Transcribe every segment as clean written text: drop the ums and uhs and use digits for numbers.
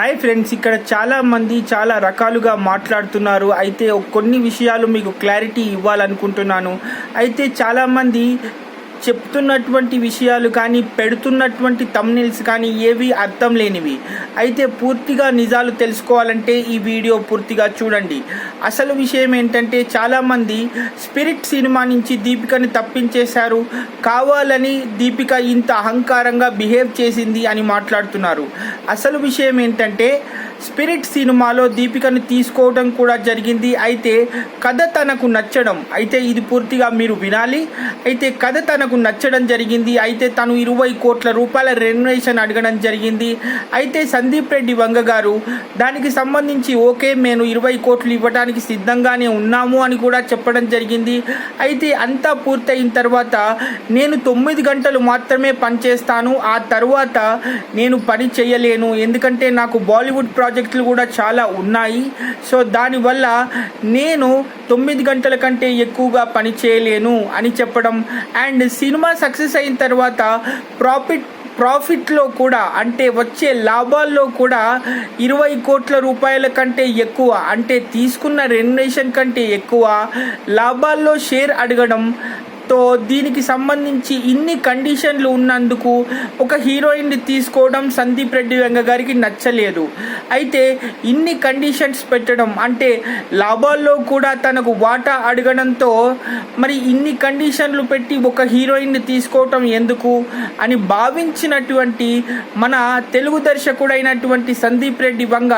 Hi friends, ఇక్కడ చాలా మంది చాలా రకాలుగా మాట్లాడుతున్నారు. అయితే కొన్ని విషయాలు మీకు క్లారిటీ ఇవ్వాలనుకుంటున్నాను. అయితే చాలామంది చెప్తున్నటువంటి విషయాలు కానీ పెడుతున్నటువంటి థంబ్నెయిల్స్ కానీ ఏవి అర్థం లేనివి. అయితే పూర్తిగా నిజాలు తెలుసుకోవాలంటే ఈ వీడియో పూర్తిగా చూడండి. అసలు విషయం ఏంటంటే చాలామంది స్పిరిట్ సినిమా నుంచి దీపికని తప్పించేశారు, కావాలని దీపిక ఇంత అహంకారంగా బిహేవ్ చేసింది అని మాట్లాడుతున్నారు. అసలు విషయం ఏంటంటే స్పిరిట్ సినిమాలో దీపికను తీసుకోవడం కూడా జరిగింది. అయితే కథ తనకు నచ్చడం, అయితే ఇది పూర్తిగా మీరు వినాలి. అయితే కథ తనకు నచ్చడం జరిగింది. అయితే తను 20 కోట్ల రూపాయల రెన్యువేషన్ అడగడం జరిగింది. అయితే సందీప్ రెడ్డి వంగ గారు దానికి సంబంధించి ఓకే, మేము 20 కోట్లు ఇవ్వడానికి సిద్ధంగానే ఉన్నాము అని కూడా చెప్పడం జరిగింది. అయితే అంతా పూర్తయిన తర్వాత నేను 9 గంటలు మాత్రమే పనిచేస్తాను, ఆ తర్వాత నేను పని చేయలేను, ఎందుకంటే నాకు బాలీవుడ్ ప్రాజెక్టులు కూడా చాలా ఉన్నాయి. సో దానివల్ల నేను 9 గంటల కంటే ఎక్కువగా పని చేయలేను అని చెప్పడం. అండ్ సినిమా సక్సెస్ అయిన తర్వాత ప్రాఫిట్లో కూడా, అంటే వచ్చే లాభాల్లో కూడా 20 కోట్ల రూపాయల కంటే ఎక్కువ, అంటే తీసుకున్న రెన్యువేషన్ కంటే ఎక్కువ లాభాల్లో షేర్ అడగడం. దీనికి సంబంధించి ఇన్ని కండిషన్లు ఉన్నందుకు ఒక హీరోయిన్ని తీసుకోవడం సందీప్ రెడ్డి వంగ గారికి నచ్చలేదు. అయితే ఇన్ని కండిషన్స్ పెట్టడం, అంటే లాభాల్లో కూడా తనకు వాటా అడగడంతో మరి ఇన్ని కండిషన్లు పెట్టి ఒక హీరోయిన్ని తీసుకోవటం ఎందుకు అని భావించినటువంటి మన తెలుగు దర్శకుడైనటువంటి సందీప్ రెడ్డి వంగ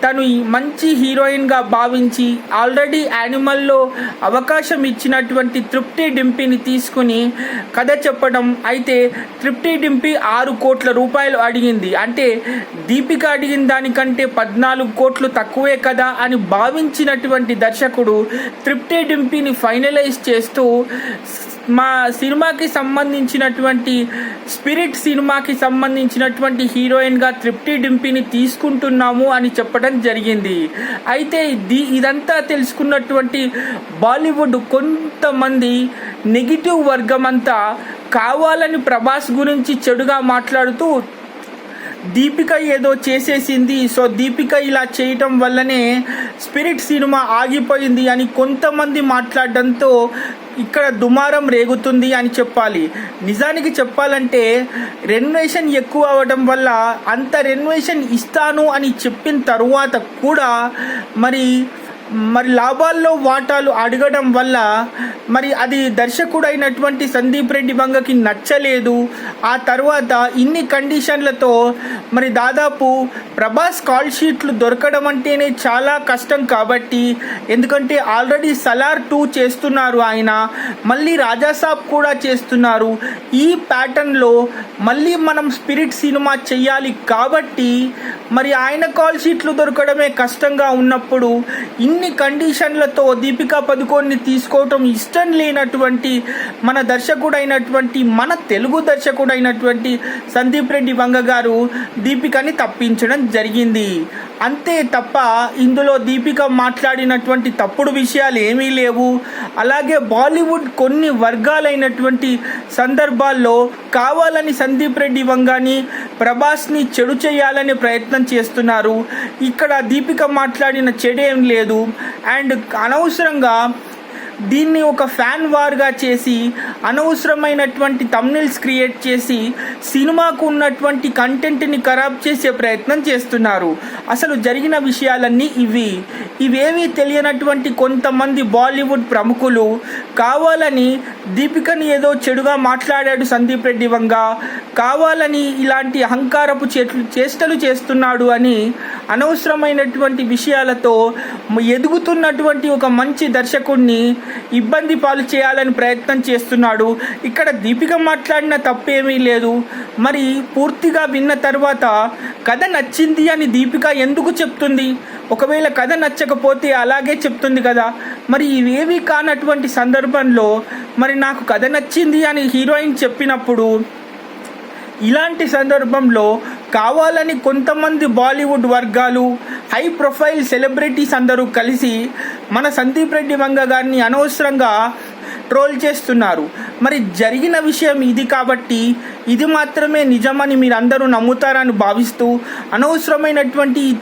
తను మంచి హీరోయిన్గా భావించి ఆల్రెడీ యానిమల్లో అవకాశం ఇచ్చినటువంటి తృప్తి డింపిని తీసుకుని కథ చెప్పడం. అయితే తృప్తి డింపి 6 కోట్ల రూపాయలు అడిగింది, అంటే దీపిక అడిగిన దానికంటే 14 కోట్లు తక్కువే కదా అని భావించినటువంటి దర్శకుడు తృప్తి డింపిని ఫైనలైజ్ చేస్తూ మా సినిమాకి సంబంధించినటువంటి స్పిరిట్ సినిమాకి సంబంధించినటువంటి హీరోయిన్గా తృప్తి డింపిని తీసుకుంటున్నాము అని చెప్పడం జరిగింది. అయితే ఇదంతా తెలుసుకున్నటువంటి బాలీవుడ్ కొంతమంది నెగిటివ్ వర్గం అంతా కావాలని ప్రభాస్ గురించి చెడుగా మాట్లాడుతూ దీపిక ఏదో చేసేసింది, సో దీపిక ఇలా చేయటం వల్లనే స్పిరిట్ సినిమా ఆగిపోయింది అని కొంతమంది మాట్లాడడంతో ఇక్కడ దుమారం రేగుతుంది అని చెప్పాలి. నిజానికి చెప్పాలంటే రెన్యువేషన్ ఎక్కువ అవ్వడం వల్ల అంత రెన్యువేషన్ ఇస్తాను అని చెప్పిన తరువాత కూడా మరి లాభాల్లో వాటాలు అడగడం వల్ల మరి అది దర్శకుడైనటువంటి సందీప్ రెడ్డి వంగకి నచ్చలేదు. ఆ తర్వాత ఇన్ని కండిషన్లతో మరి దాదాపు ప్రభాస్ కాల్ షీట్లు దొరకడం అంటేనే చాలా కష్టం కాబట్టి, ఎందుకంటే ఆల్రెడీ సలార్ 2 చేస్తున్నారు ఆయన, మళ్ళీ రాజాసాబ్ కూడా చేస్తున్నారు. ఈ ప్యాటర్న్లో మళ్ళీ మనం స్పిరిట్ సినిమా చెయ్యాలి కాబట్టి మరి ఆయన కాల్ షీట్లు దొరకడమే కష్టంగా ఉన్నప్పుడు ఇన్ని కండిషన్లతో దీపికా పదుకోన్ని తీసుకోవటం ఇష్టం లేనటువంటి మన దర్శకుడైనటువంటి, మన తెలుగు దర్శకుడైనటువంటి సందీప్ రెడ్డి వంగ గారు దీపికని తప్పించడం జరిగింది. అంతే తప్ప ఇందులో దీపిక మాట్లాడినటువంటి తప్పుడు విషయాలు ఏమీ లేవు. అలాగే బాలీవుడ్ కొన్ని వర్గాలైనటువంటి సందర్భాల్లో కావాలని సందీప్ రెడ్డి వంగాని ప్రభాస్ని చెడు చేయాలని ప్రయత్నం చేస్తున్నారు. ఇక్కడ దీపిక మాట్లాడిన చెడేం లేదు. అండ్ అనవసరంగా దీన్ని ఒక ఫ్యాన్ వార్గా చేసి అనవసరమైనటువంటి థంబ్నెయిల్స్ క్రియేట్ చేసి సినిమాకు ఉన్నటువంటి కంటెంట్ని ఖరాబ్ చేసే ప్రయత్నం చేస్తున్నారు. అసలు జరిగిన విషయాలన్నీ ఇవేమీ తెలియనటువంటి కొంతమంది బాలీవుడ్ ప్రముఖులు కావాలని దీపికని ఏదో చెడుగా మాట్లాడాడు సందీప్ రెడ్డి వంగ, కావాలని ఇలాంటి అహంకారపు చేష్టలు చేస్తున్నాడు అని అనవసరమైనటువంటి విషయాలతో ఎదుగుతున్నటువంటి ఒక మంచి దర్శకుడిని ఇబ్బంది పాలు చేయాలని ప్రయత్నం చేస్తున్నాడు. ఇక్కడ దీపిక మాట్లాడిన తప్పేమీ లేదు. మరి పూర్తిగా విన్న తర్వాత కథ నచ్చింది అని దీపిక ఎందుకు చెప్తుంది? ఒకవేళ కథ నచ్చకపోతే అలాగే చెప్తుంది కదా. మరి ఇవేవి కానటువంటి సందర్భంలో మరి నాకు కథ నచ్చింది అని హీరోయిన్ చెప్పినప్పుడు, ఇలాంటి సందర్భంలో కావాలని కొంతమంది బాలీవుడ్ వర్గాలు, హై ప్రొఫైల్ సెలబ్రిటీస్ అందరూ కలిసి మన సందీప్ రెడ్డి వంగ గారిని అనవసరంగా ట్రోల్ చేస్తున్నారు. మరి జరిగిన విషయం ఇది కాబట్టి ఇది మాత్రమే నిజమని మీరందరూ నమ్ముతారని భావిస్తూ అనవసరమైనటువంటి ఈ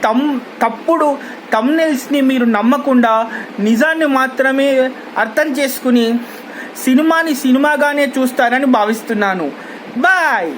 తప్పుడు థంబ్నెయిల్స్ని మీరు నమ్మకుండా నిజాన్ని మాత్రమే అర్థం చేసుకుని సినిమాని సినిమాగానే చూస్తారని భావిస్తున్నాను. బాయ్.